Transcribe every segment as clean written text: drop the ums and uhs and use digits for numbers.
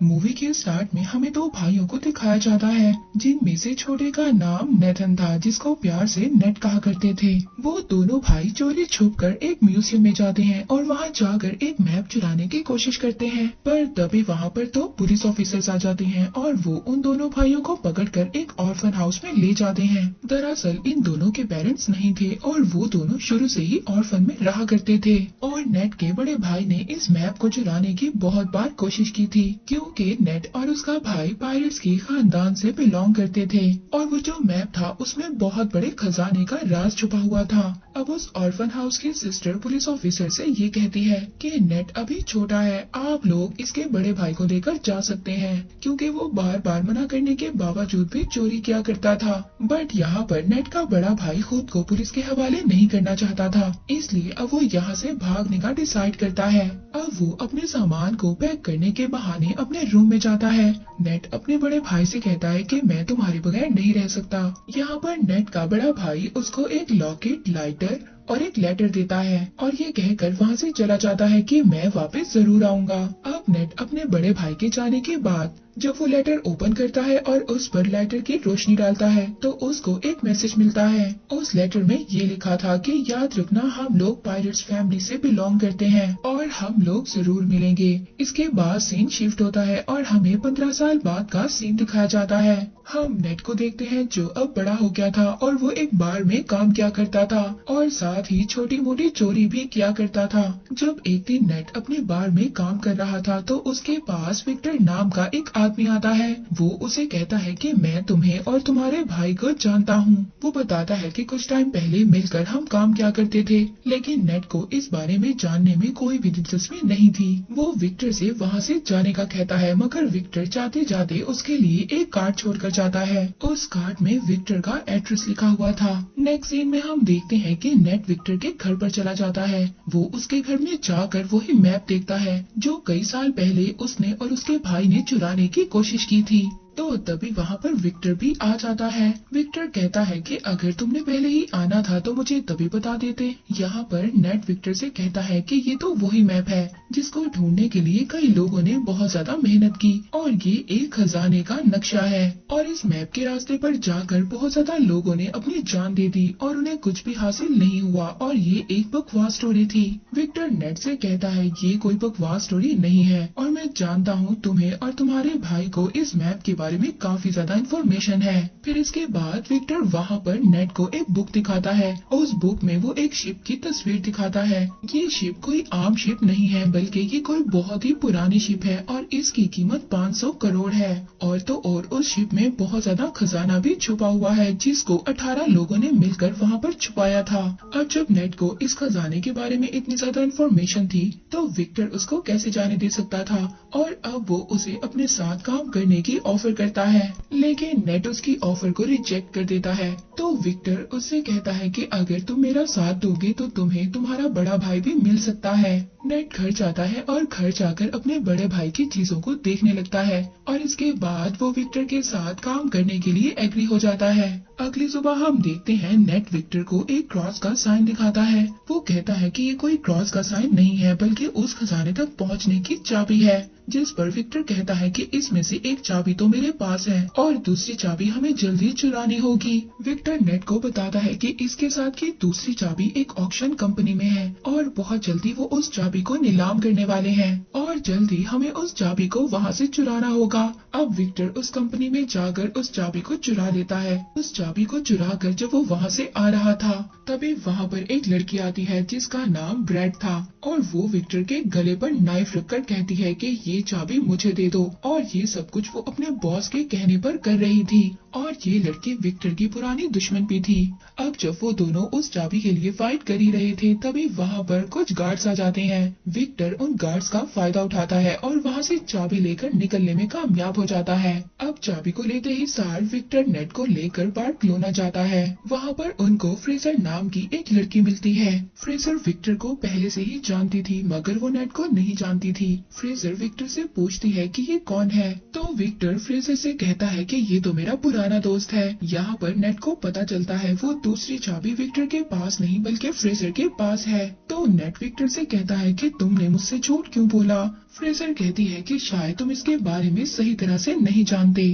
Movie के start में हमें दो भाइयों को दिखाया जाता है, जिनमें से छोटे का नाम नेथन था, जिसको प्यार से नेट कहा करते थे। वो दोनों भाई चोरी छुपकर एक म्यूजियम में जाते हैं और वहाँ जाकर एक मैप चुराने की कोशिश करते हैं, पर तभी वहाँ पर तो पुलिस ऑफिसर्स आ जाते हैं और वो उन दोनों भाइयों को पकड़कर एक ऑर्फन हाउस में ले जाते हैं। दरअसल इन दोनों के पेरेंट्स नहीं थे और वो दोनों शुरू से ही ऑर्फन में रहा करते थे, और नेट के बड़े भाई ने इस मैप को चुराने की बहुत बार कोशिश की थी, क्योंकि नेट और उसका भाई पायरेट्स की खानदान से बिलोंग करते थे और वो जो मैप था उसमें बहुत बड़े खजाने का राज छुपा हुआ था। अब उस ऑर्फन हाउस की सिस्टर पुलिस ऑफिसर से ये कहती है कि नेट अभी छोटा है, आप लोग इसके बड़े भाई को लेकर जा सकते हैं, क्योंकि वो बार बार मना करने के बावजूद भी चोरी किया करता था। बट यहाँ पर नेट का बड़ा भाई खुद को पुलिस के हवाले नहीं करना चाहता था, इसलिए अब वो यहाँ से भागने का डिसाइड करता है। अब वो अपने सामान को पैक करने के बहाने अपने रूम में जाता है। नेट अपने बड़े भाई से कहता है कि मैं तुम्हारे बगैर नहीं रह सकता। यहाँ पर नेट का बड़ा भाई उसको एक लॉकेट, लाइटर और एक लेटर देता है और ये कहकर वहाँ से चला जाता है कि मैं वापस जरूर आऊंगा। अब नेट अपने बड़े भाई के जाने के बाद जब वो लेटर ओपन करता है और उस पर लेटर की रोशनी डालता है तो उसको एक मैसेज मिलता है। उस लेटर में ये लिखा था कि याद रखना, हम लोग पायरेट्स फैमिली से बिलोंग करते हैं और हम लोग जरूर मिलेंगे। इसके बाद सीन शिफ्ट होता है और हमें 15 साल बाद का सीन दिखाया जाता है। हम नेट को देखते हैं जो अब बड़ा हो गया था और वो एक बार में काम किया करता था और साथ ही छोटी मोटी चोरी भी किया करता था। जब एक दिन नेट अपने बार में काम कर रहा था तो उसके पास विक्टर नाम का एक आदमी आता है। वो उसे कहता है कि मैं तुम्हें और तुम्हारे भाई को जानता हूँ। वो बताता है कि कुछ टाइम पहले मिलकर हम काम किया करते थे, लेकिन नेट को इस बारे में जानने में कोई भी दिलचस्पी नहीं थी। वो विक्टर से वहाँ से जाने का कहता है, मगर विक्टर जाते जाते उसके लिए एक कार्ड छोड़कर जाता है। उस कार्ड में विक्टर का एड्रेस लिखा हुआ था। नेक्स्ट सीन में हम देखते हैं कि नेट विक्टर के घर पर चला जाता है। वो उसके घर में जाकर वही मैप देखता है जो कई साल पहले उसने और उसके भाई ने चुराने की कोशिश की थी। तो तभी वहाँ पर विक्टर भी आ जाता है। विक्टर कहता है कि अगर तुमने पहले ही आना था तो मुझे तभी बता देते। यहाँ पर नेट विक्टर से कहता है कि ये तो वही मैप है जिसको ढूंढने के लिए कई लोगों ने बहुत ज्यादा मेहनत की और ये एक खजाने का नक्शा है और इस मैप के रास्ते पर जाकर बहुत ज्यादा लोगों ने अपनी जान दे दी और उन्हें कुछ भी हासिल नहीं हुआ और ये एक बकवास स्टोरी थी। विक्टर नेट से कहता है ये कोई बकवास स्टोरी नहीं है और मैं जानता हूँ तुम्हें और तुम्हारे भाई को इस मैप के बारे में काफी ज्यादा इन्फॉर्मेशन है। फिर इसके बाद विक्टर वहाँ पर नेट को एक बुक दिखाता है। उस बुक में वो एक शिप की तस्वीर दिखाता है। ये शिप कोई आम शिप नहीं है, बल्कि ये कोई बहुत ही पुरानी शिप है और इसकी कीमत 500 करोड़ है। और तो और उस शिप में बहुत ज्यादा खजाना भी छुपा हुआ है जिसको 18 लोगों ने मिलकर वहाँ पर छुपाया था। अब जब नेट को इस खजाने के बारे में इतनी ज्यादा इन्फॉर्मेशन थी तो विक्टर उसको कैसे जाने दे सकता था और अब वो उसे अपने साथ काम करने की ऑफर करता है, लेकिन नेट उसकी ऑफर को रिजेक्ट कर देता है। तो विक्टर उससे कहता है कि अगर तुम मेरा साथ दोगे तो तुम्हें तुम्हारा बड़ा भाई भी मिल सकता है। नेट घर जाता है और घर जाकर अपने बड़े भाई की चीजों को देखने लगता है और इसके बाद वो विक्टर के साथ काम करने के लिए एग्री हो जाता है। अगली सुबह हम देखते हैं नेट विक्टर को एक क्रॉस का साइन दिखाता है। वो कहता है कि ये कोई क्रॉस का साइन नहीं है, बल्कि उस खजाने तक पहुंचने की चाबी है, जिस पर विक्टर कहता है कि इसमें से एक चाबी तो मेरे पास है और दूसरी चाबी हमें जल्दी चुरानी होगी। विक्टर नेट को बताता है कि इसके साथ की दूसरी चाबी एक ऑक्शन कंपनी में है और बहुत जल्दी वो उस चाबी को नीलाम करने वाले हैं और जल्दी हमें उस चाबी को वहाँ से चुराना होगा। अब विक्टर उस कंपनी में जाकर उस चाबी को चुरा लेता है। उस चाबी को चुरा कर जब वो वहाँ से आ रहा था तभी वहाँ पर एक लड़की आती है जिसका नाम ब्रैड था और वो विक्टर के गले पर नाइफ रखकर कहती है कि ये चाबी मुझे दे दो और ये सब कुछ वो अपने बॉस के कहने पर कर रही थी और ये लड़की विक्टर की पुरानी दुश्मन भी थी। अब जब वो दोनों उस चाबी के लिए फाइट कर ही रहे थे तभी वहाँ पर कुछ गार्ड्स आ जाते हैं। विक्टर उन गार्ड्स का फायदा उठाता है और वहाँ से चाबी लेकर निकलने में कामयाब हो जाता है। अब चाबी को लेते ही सार विक्टर नेट को लेकर बार्सिलोना जाता है। वहाँ पर उनको फ्रेजर नाम की एक लड़की मिलती है। फ्रेजर विक्टर को पहले से ही जानती थी, मगर वो नेट को नहीं जानती थी। फ्रेजर विक्टर विक्टर से पूछती है कि ये कौन है। तो विक्टर फ्रेजर से कहता है कि ये तो मेरा पुराना दोस्त है। यहाँ पर नेट को पता चलता है वो दूसरी चाबी विक्टर के पास नहीं बल्कि फ्रेजर के पास है। तो नेट विक्टर से कहता है कि तुमने मुझसे झूठ क्यों बोला। फ्रेजर कहती है कि शायद तुम इसके बारे में सही तरह से नहीं जानते।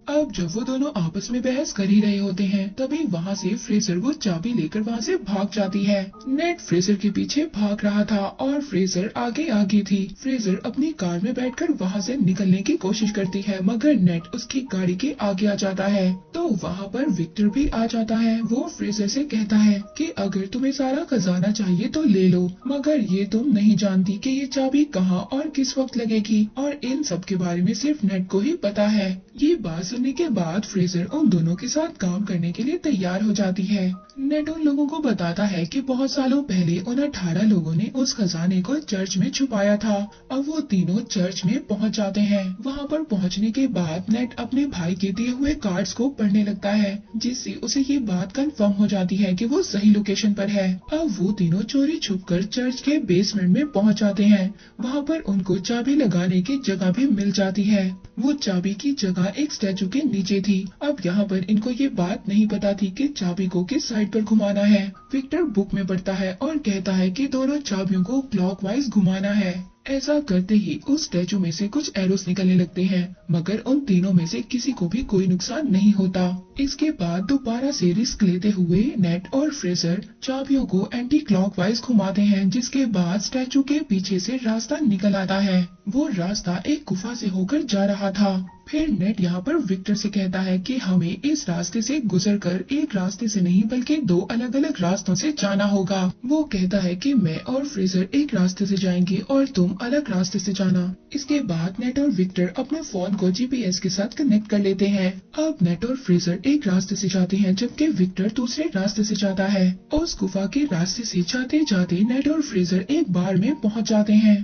अब जब वो दोनों आपस में बहस कर ही रहे होते हैं तभी वहाँ से फ्रेजर वो चाबी लेकर वहाँ से भाग जाती है। नेट फ्रेजर के पीछे भाग रहा था और फ्रेजर आगे आगे थी। फ्रेजर अपनी कार में बैठकर वहाँ से निकलने की कोशिश करती है मगर नेट उसकी गाड़ी के आगे आ जाता है। तो वहाँ पर विक्टर भी आ जाता है। वो फ्रेजर से कहता है कि अगर तुम्हें सारा खजाना चाहिए तो ले लो, मगर ये तुम नहीं जानती कि ये चाबी कहाँ और किस वक्त लगेगी और इन सब के बारे में सिर्फ नेट को ही पता है। ये बात सुनने के बाद फ्रेजर उन दोनों के साथ काम करने के लिए तैयार हो जाती है। नेट उन लोगों को बताता है कि बहुत सालों पहले उन 18 लोगों ने उस खजाने को चर्च में छुपाया था। अब वो तीनों चर्च में पहुंच जाते हैं। वहां पर पहुंचने के बाद नेट अपने भाई के दिए हुए कार्ड्स को पढ़ने लगता है जिससे उसे ये बात कंफर्म हो जाती है कि वो सही लोकेशन पर है। अब वो तीनों चोरी छुपकर चर्च के बेसमेंट में पहुंच जाते हैं। वहां पर उनको चाबी लगाने की जगह भी मिल जाती है। वो चाबी की जगह एक स्टैचू के नीचे थी। अब यहाँ पर इनको ये बात नहीं पता थी कि चाबी को किस साइड पर घुमाना है। विक्टर बुक में पढ़ता है और कहता है कि दोनों चाबियों को क्लॉकवाइज घुमाना है। ऐसा करते ही उस स्टैचू में से कुछ एरोस निकलने लगते हैं मगर उन तीनों में से किसी को भी कोई नुकसान नहीं होता। इसके बाद दोबारा से रिस्क लेते हुए नेट और फ्रेजर चाबियों को एंटी क्लॉकवाइज घुमाते हैं जिसके बाद स्टैचू के पीछे से रास्ता निकल आता है। वो रास्ता एक गुफा से होकर जा रहा था। फिर नेट यहाँ पर विक्टर से कहता है कि हमें इस रास्ते से गुजरकर एक रास्ते से नहीं बल्कि दो अलग अलग रास्तों से जाना होगा। वो कहता है कि मैं और फ्रेजर एक रास्ते से जाएंगे और तुम अलग रास्ते से जाना। इसके बाद नेट और विक्टर अपने फोन को जीपीएस के साथ कनेक्ट कर लेते हैं। अब नेट और फ्रेजर एक रास्ते से जाते हैं जबकि विक्टर दूसरे रास्ते से जाता है। उस गुफा के रास्ते से जाते जाते नेट और फ्रेजर एक बार में पहुँच जाते हैं।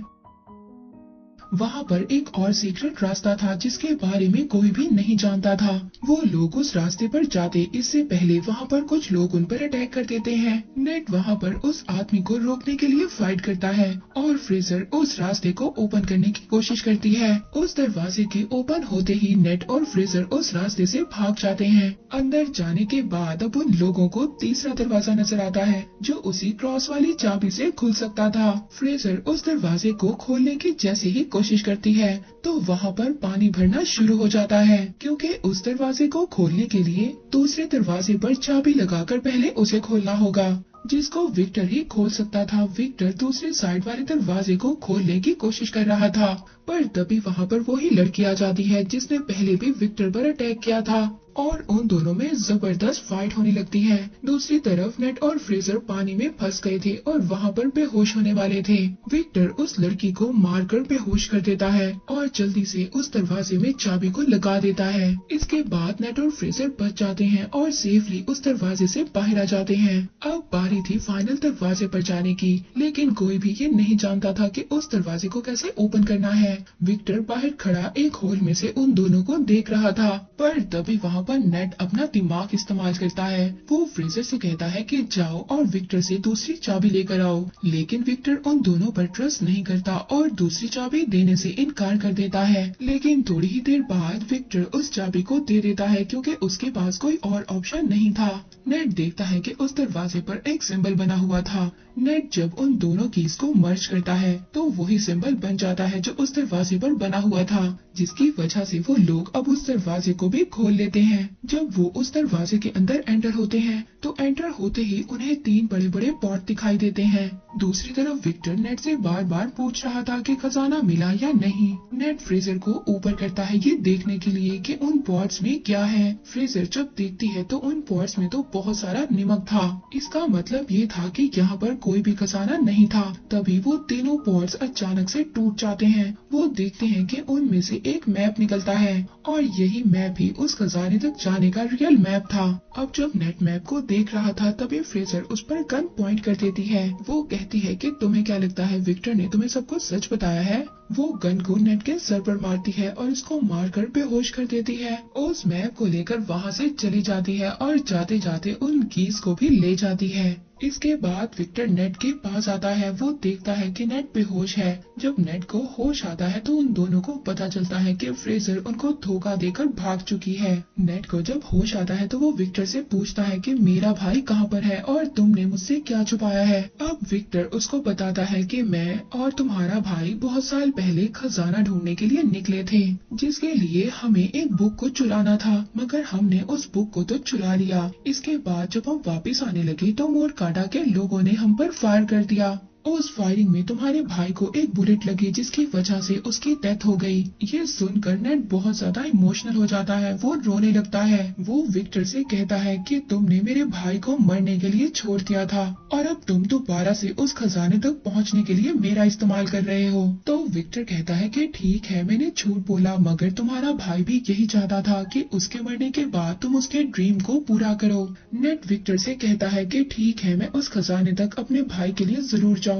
वहाँ पर एक और सीक्रेट रास्ता था जिसके बारे में कोई भी नहीं जानता था। वो लोग उस रास्ते पर जाते इससे पहले वहाँ पर कुछ लोग उन पर अटैक कर देते हैं। नेट वहाँ पर उस आदमी को रोकने के लिए फाइट करता है और फ्रेजर उस रास्ते को ओपन करने की कोशिश करती है। उस दरवाजे के ओपन होते ही नेट और फ्रेजर उस रास्ते से भाग जाते हैं। अंदर जाने के बाद अब उन लोगों को तीसरा दरवाजा नजर आता है जो उसी क्रॉस वाली चाबी से खुल सकता था। फ्रेजर उस दरवाजे को खोलने की जैसे ही कोशिश करती है तो वहाँ पर पानी भरना शुरू हो जाता है क्योंकि उस दरवाजे को खोलने के लिए दूसरे दरवाजे पर चाबी लगाकर पहले उसे खोलना होगा जिसको विक्टर ही खोल सकता था। विक्टर दूसरे साइड वाले दरवाजे को खोलने की कोशिश कर रहा था पर तभी वहाँ पर वही लड़की आ जाती है जिसने पहले भी विक्टर पर अटैक किया था और उन दोनों में जबरदस्त फाइट होने लगती है। दूसरी तरफ नेट और फ्रेजर पानी में फंस गए थे और वहाँ पर बेहोश होने वाले थे। विक्टर उस लड़की को मारकर बेहोश कर देता है और जल्दी से उस दरवाजे में चाबी को लगा देता है। इसके बाद नेट और फ्रेजर बच जाते हैं और सेफली उस दरवाजे से बाहर आ जाते हैं। अब बारी थी फाइनल दरवाजे पर जाने की, लेकिन कोई भी ये नहीं जानता था कि उस दरवाजे को कैसे ओपन करना है। विक्टर बाहर खड़ा एक होल में से उन दोनों को देख रहा था पर तभी वहाँ पर नेट अपना दिमाग इस्तेमाल करता है। वो फ्रेजर से कहता है कि जाओ और विक्टर से दूसरी चाबी लेकर आओ, लेकिन विक्टर उन दोनों पर ट्रस्ट नहीं करता और दूसरी चाबी देने से इनकार कर देता है। लेकिन थोड़ी ही देर बाद विक्टर उस चाबी को दे देता है क्योंकि उसके पास कोई और ऑप्शन नहीं था। नेट देखता है कि उस दरवाजे पर एक सिंबल बना हुआ था। नेट जब उन दोनों कीज को मर्ज करता है तो वही सिंबल बन जाता है जो उस दरवाजे पर बना हुआ था, जिसकी वजह से वो लोग अब उस दरवाजे को भी खोल लेते हैं। जब वो उस दरवाजे के अंदर एंटर होते हैं तो एंटर होते ही उन्हें 3 बड़े बड़े पॉट दिखाई देते हैं। दूसरी तरफ विक्टर नेट से बार बार पूछ रहा था कि खजाना मिला या नहीं। नेट फ्रेजर को ऊपर करता है ये देखने के लिए कि उन पॉट्स में क्या है। फ्रेजर जब देखती है तो उन पॉट्स में तो बहुत सारा नमक था। इसका मतलब ये था कि यहाँ पर कोई भी खजाना नहीं था। तभी वो तीनों पॉट्स अचानक से टूट जाते हैं। वो देखते हैं कि उनमें से एक मैप निकलता है और यही मैप ही उस खजाने तक जाने का रियल मैप था। अब जब नेट मैप को देख रहा था तभी फ्रेजर उस पर गन पॉइंट कर देती है। वो कहती है कि तुम्हें क्या लगता है विक्टर ने तुम्हें सब कुछ सच बताया है? वो गन को नेट के सर पर मारती है और उसको मारकर बेहोश कर देती है। उस मैप को लेकर वहाँ से चली जाती है और जाते जाते उन कीज को भी ले जाती है। इसके बाद विक्टर नेट के पास आता है। वो देखता है कि नेट बेहोश है। जब नेट को होश आता है तो उन दोनों को पता चलता है कि फ्रेजर उनको धोखा देकर भाग चुकी है। नेट को जब होश आता है तो वो विक्टर से पूछता है कि मेरा भाई कहाँ पर है और तुमने मुझसे क्या छुपाया है। अब विक्टर उसको बताता है कि मैं और तुम्हारा भाई बहुत साल पहले खजाना ढूंढने के लिए निकले थे, जिसके लिए हमें एक बुक को चुराना था, मगर हमने उस बुक को तो चुरा लिया। इसके बाद जब हम वापस आने लगे तो मोरकाडा के लोगों ने हम पर फायर कर दिया। उस फायरिंग में तुम्हारे भाई को एक बुलेट लगी, जिसकी वजह से उसकी डेथ हो गई। ये सुनकर नेट बहुत ज्यादा इमोशनल हो जाता है। वो रोने लगता है। वो विक्टर से कहता है कि तुमने मेरे भाई को मरने के लिए छोड़ दिया था और अब तुम दोबारा से उस खजाने तक पहुंचने के लिए मेरा इस्तेमाल कर रहे हो। तो विक्टर कहता है कि ठीक है, मैंने झूठ बोला, मगर तुम्हारा भाई भी यही चाहता था कि उसके मरने के बाद तुम उसके ड्रीम को पूरा करो। नेट विक्टर से कहता है कि ठीक है, मैं उस खजाने तक अपने भाई के लिए जरूर जाऊंगा।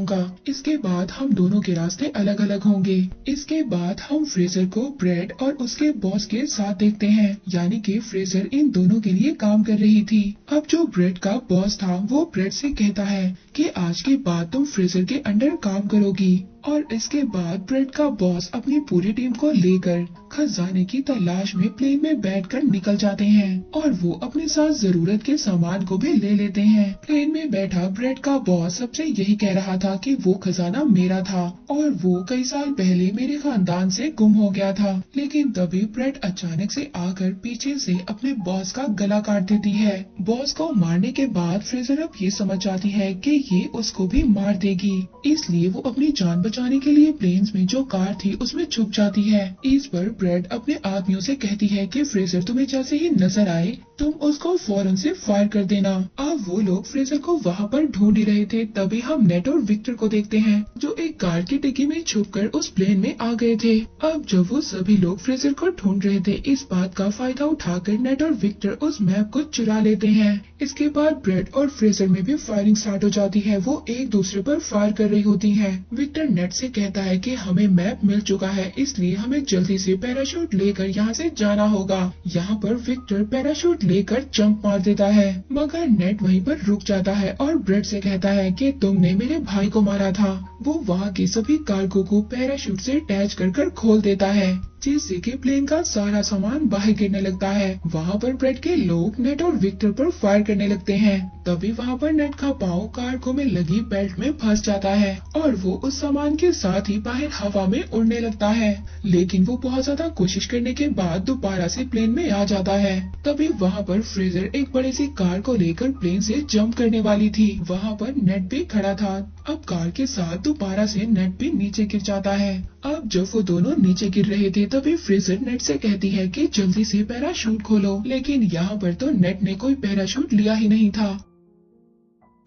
इसके बाद हम दोनों के रास्ते अलग अलग होंगे। इसके बाद हम फ्रेजर को ब्रेड और उसके बॉस के साथ देखते हैं, यानी कि फ्रेजर इन दोनों के लिए काम कर रही थी। अब जो ब्रेड का बॉस था वो ब्रेड से कहता है कि आज के बाद तुम फ्रेजर के अंडर काम करोगी। और इसके बाद ब्रेड का बॉस अपनी पूरी टीम को लेकर खजाने की तलाश में प्लेन में बैठकर निकल जाते हैं और वो अपने साथ जरूरत के सामान को भी ले लेते हैं। प्लेन में बैठा ब्रेड का बॉस सबसे यही कह रहा था कि वो खजाना मेरा था और वो कई साल पहले मेरे खानदान से गुम हो गया था। लेकिन तभी ब्रेड अचानक से आकर पीछे से अपने बॉस का गला काट देती है। बॉस को मारने के बाद फ्रेजर अब ये समझ जाती है कि ये उसको भी मार देगी, इसलिए वो अपनी जान बचाने के लिए प्लेन्स में जो कार थी उसमें छुप जाती है। इस पर ब्रेड अपने आदमियों से कहती है कि फ्रेजर तुम्हें जैसे ही नजर आए तुम उसको फौरन से फायर कर देना। अब वो लोग फ्रेजर को वहाँ पर ढूंढ ही रहे थे, तभी हम नेट और विक्टर को देखते हैं जो एक कार की डिग्गी में छुपकर उस प्लेन में आ गए थे। अब जब वो सभी लोग फ्रेजर को ढूंढ रहे थे, इस बात का फायदा उठाकर नेट और विक्टर उस मैप को चुरा लेते हैं। इसके बाद ब्रेड और फ्रेजर में भी फायरिंग स्टार्ट हो जाती है। वो एक दूसरे पर फायर कर रही होती हैं। विक्टर नेट से कहता है कि हमें मैप मिल चुका है, इसलिए हमें जल्दी से पैराशूट लेकर यहाँ से जाना होगा। यहाँ पर विक्टर पैराशूट लेकर जंप मार देता है, मगर नेट वहीं पर रुक जाता है और ब्रेड से कहता है कि तुमने मेरे भाई को मारा था। वो वहाँ के सभी कार्गो को पैराशूट से अटैच कर खोल देता है, जिससे कि प्लेन का सारा सामान बाहर गिरने लगता है। वहाँ पर ब्रेड के लोग नेट और विक्टर पर फायर करने लगते हैं। तभी वहाँ पर नेट का पाँव कार्गो में लगी बेल्ट में फंस जाता है और वो उस सामान के साथ ही बाहर हवा में उड़ने लगता है। लेकिन वो बहुत ज्यादा कोशिश करने के बाद दोबारा से प्लेन में आ जाता है। तभी वहाँ पर फ्रेजर एक बड़ी सी कार को लेकर प्लेन से जंप करने वाली थी। वहाँ पर नेट भी खड़ा था। अब कार के साथ दोबारा से नेट भी नीचे गिर जाता है। अब जब वो दोनों नीचे गिर रहे थे तभी फ्रेजर नेट से कहती है कि जल्दी से पैराशूट खोलो, लेकिन यहाँ पर तो नेट ने कोई पैराशूट लिया ही नहीं था।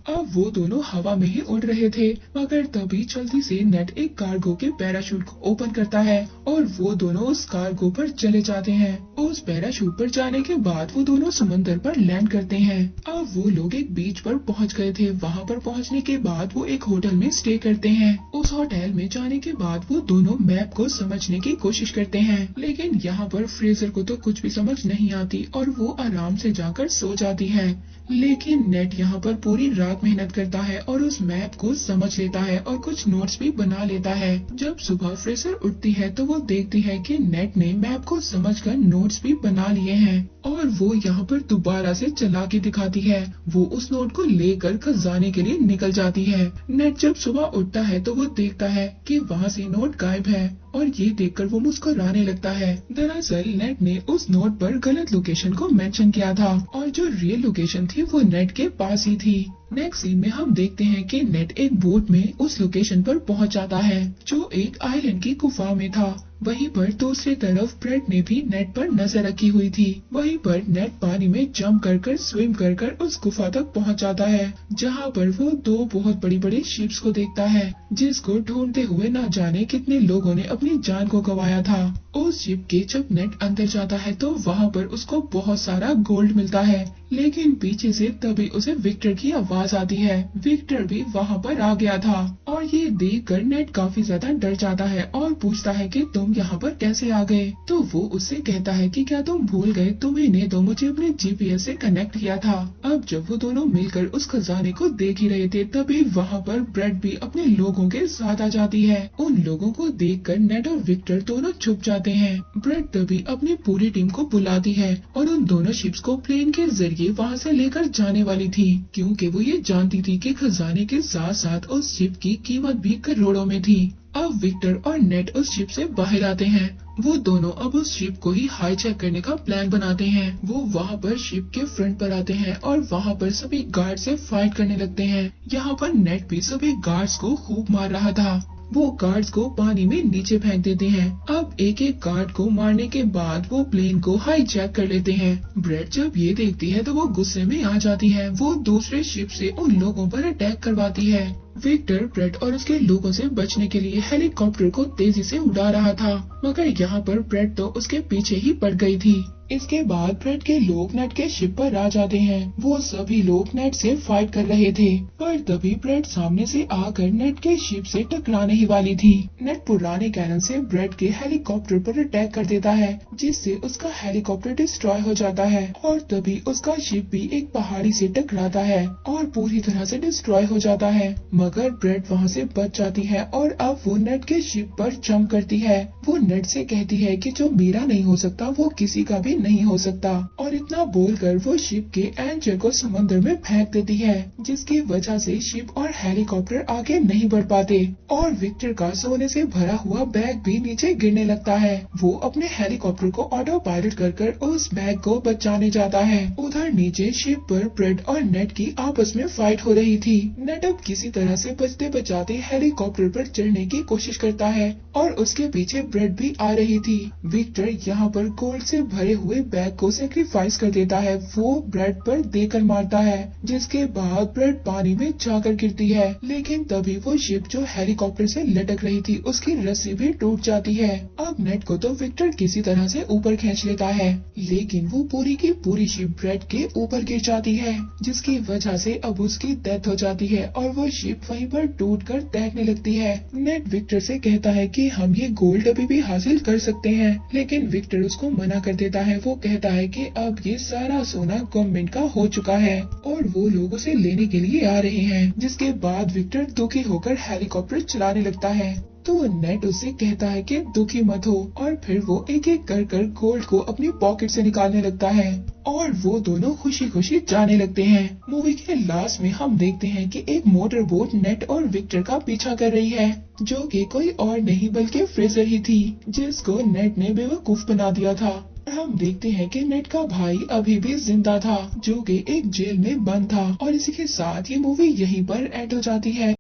अब वो दोनों हवा में ही उड़ रहे थे, मगर तभी जल्दी से नेट एक कार्गो के पैराशूट को ओपन करता है और वो दोनों उस कार्गो पर चले जाते हैं। उस पैराशूट पर जाने के बाद वो दोनों समंदर पर लैंड करते हैं। अब वो लोग एक बीच पर पहुंच गए थे। वहां पर पहुंचने के बाद वो एक होटल में स्टे करते हैं। उस होटल में जाने के बाद वो दोनों मैप को समझने की कोशिश करते हैं, लेकिन यहाँ पर फ्रेजर को तो कुछ भी समझ नहीं आती और वो आराम से जाकर सो जाती है। लेकिन नेट यहाँ पर पूरी रात मेहनत करता है और उस मैप को समझ लेता है और कुछ नोट्स भी बना लेता है। जब सुबह फ्रेजर उठती है तो वो देखती है कि नेट ने मैप को समझकर नोट्स भी बना लिए हैं और वो यहाँ पर दोबारा से चला के दिखाती है। वो उस नोट को लेकर खजाने के लिए निकल जाती है। नेट जब सुबह उठता है तो वो देखता है कि वहाँ से नोट गायब है और ये देखकर वो मुस्कुराने लगता है। दरअसल नेट ने उस नोट पर गलत लोकेशन को मेंशन किया था और जो रियल लोकेशन थी वो नेट के पास ही थी। नेक्स्ट सीन में हम देखते हैं कि नेट एक बोट में उस लोकेशन पर पहुंच जाता है जो एक आइलैंड की गुफा में था। वहीं पर दूसरी तरफ ब्रेड ने भी नेट पर नजर रखी हुई थी। वहीं पर नेट पानी में जंप कर स्विम कर उस गुफा तक पहुंच जाता है, जहां पर वो दो बहुत बड़ी बड़ी शिप्स को देखता है जिसको ढूंढते हुए न जाने कितने लोगों ने अपनी जान को गंवाया था। उस शिप के जब नेट अंदर जाता है तो वहाँ पर उसको बहुत सारा गोल्ड मिलता है, लेकिन पीछे से तभी उसे विक्टर की आवाज आती है। विक्टर भी वहाँ पर आ गया था और ये देखकर नेट काफी ज्यादा डर जाता है और पूछता है कि तुम यहाँ पर कैसे आ गए। तो वो उससे कहता है कि क्या तुम भूल गए, तुम्ही तो मुझे अपने जीपीएस से कनेक्ट किया था। अब जब वो दोनों मिलकर उस खजाने को देख ही रहे थे तभी वहाँ पर ब्रेड भी अपने लोगों के साथ आ जाती है। उन लोगों को देखकर नेट और विक्टर दोनों छुप जाते हैं। ब्रेड तभी अपनी पूरी टीम को बुलाती है और उन दोनों शिप्स को प्लेन के जरिए वहाँ से लेकर जाने वाली थी, क्योंकि वो ये जानती थी कि खजाने के साथ साथ उस शिप की कीमत भी करोड़ों में थी। अब विक्टर और नेट उस शिप से बाहर आते हैं। वो दोनों अब उस शिप को ही हाईजैक करने का प्लान बनाते हैं। वो वहाँ पर शिप के फ्रंट पर आते हैं और वहाँ पर सभी गार्ड से फाइट करने लगते हैं। यहाँ पर नेट भी सभी गार्ड्स को खूब मार रहा था। वो गार्ड्स को पानी में नीचे फेंक देते हैं। अब एक एक गार्ड को मारने के बाद वो प्लेन को हाईजैक कर लेते हैं। ब्रेड जब ये देखती है तो वो गुस्से में आ जाती है। वो दूसरे शिप से उन लोगों पर अटैक करवाती है। विक्टर ब्रेड और उसके लोगों से बचने के लिए हेलीकॉप्टर को तेजी से उड़ा रहा था, मगर यहाँ पर ब्रेड तो उसके पीछे ही पड़ गई थी। इसके बाद ब्रेड के लोग नेट के शिप पर आ जाते हैं। वो सभी लोग नेट से फाइट कर रहे थे, पर तभी ब्रेड सामने से आकर नेट के शिप से टकराने ही वाली थी। नेट पुराने कैनन से ब्रेड के हेलीकॉप्टर पर अटैक कर देता है, जिससे उसका हेलीकॉप्टर डिस्ट्रॉय हो जाता है और तभी उसका शिप भी एक पहाड़ी से टकराता है और पूरी तरह से डिस्ट्रॉय हो जाता है। मगर ब्रेड वहाँ से बच जाती है और अब वो नेट के शिप पर जंप करती है। वो नेट से कहती है कि जो मेरा नहीं हो सकता वो किसी का भी नहीं हो सकता, और इतना बोलकर वो शिप के एंकर को समंदर में फेंक देती है, जिसकी वजह से शिप और हेलीकॉप्टर आगे नहीं बढ़ पाते और विक्टर का सोने से भरा हुआ बैग भी नीचे गिरने लगता है। वो अपने हेलीकॉप्टर को ऑटो पायलट कर उस बैग को बचाने जाता है। उधर नीचे शिप पर ब्रेड और नेट की आपस में फाइट हो रही थी। नेट अब किसी तरह से बचते बचाते हेलीकॉप्टर पर चढ़ने की कोशिश करता है और उसके पीछे ब्रेड भी आ रही थी। विक्टर यहाँ पर गोल्ड से भरे हुए बैग को सेक्रीफाइस कर देता है। वो ब्रेड पर देकर मारता है, जिसके बाद ब्रेड पानी में जाकर गिरती है। लेकिन तभी वो शिप जो हेलीकॉप्टर से लटक रही थी उसकी रस्सी भी टूट जाती है। अब नेट को तो विक्टर किसी तरह से ऊपर खींच लेता है, लेकिन वो पूरी की पूरी शिप ब्रेड के ऊपर गिर जाती है, जिसकी वजह से अब उसकी डेथ हो जाती है और वो शिप वहीं पर टूटकर तैरने लगती है। नेट विक्टर से कहता है कि हम ये गोल्ड अभी भी हासिल कर सकते हैं, लेकिन विक्टर उसको मना कर देता है। वो कहता है कि अब ये सारा सोना गवर्नमेंट का हो चुका है और वो लोग उसे लेने के लिए आ रहे हैं, जिसके बाद विक्टर दुखी होकर हेलीकॉप्टर चलाने लगता है। तो नेट उससे कहता है कि दुखी मत हो, और फिर वो एक एक कर गोल्ड को अपनी पॉकेट से निकालने लगता है और वो दोनों खुशी खुशी जाने लगते हैं। मूवी के लास्ट में हम देखते हैं कि एक मोटर बोट नेट और विक्टर का पीछा कर रही है, जो कि कोई और नहीं बल्कि फ्रेजर ही थी, जिसको नेट ने बेवकूफ बना दिया था। हम देखते हैं कि नेट का भाई अभी भी जिंदा था, जो कि एक जेल में बंद था। और इसी के साथ ये मूवी यहीं पर एंड हो जाती है।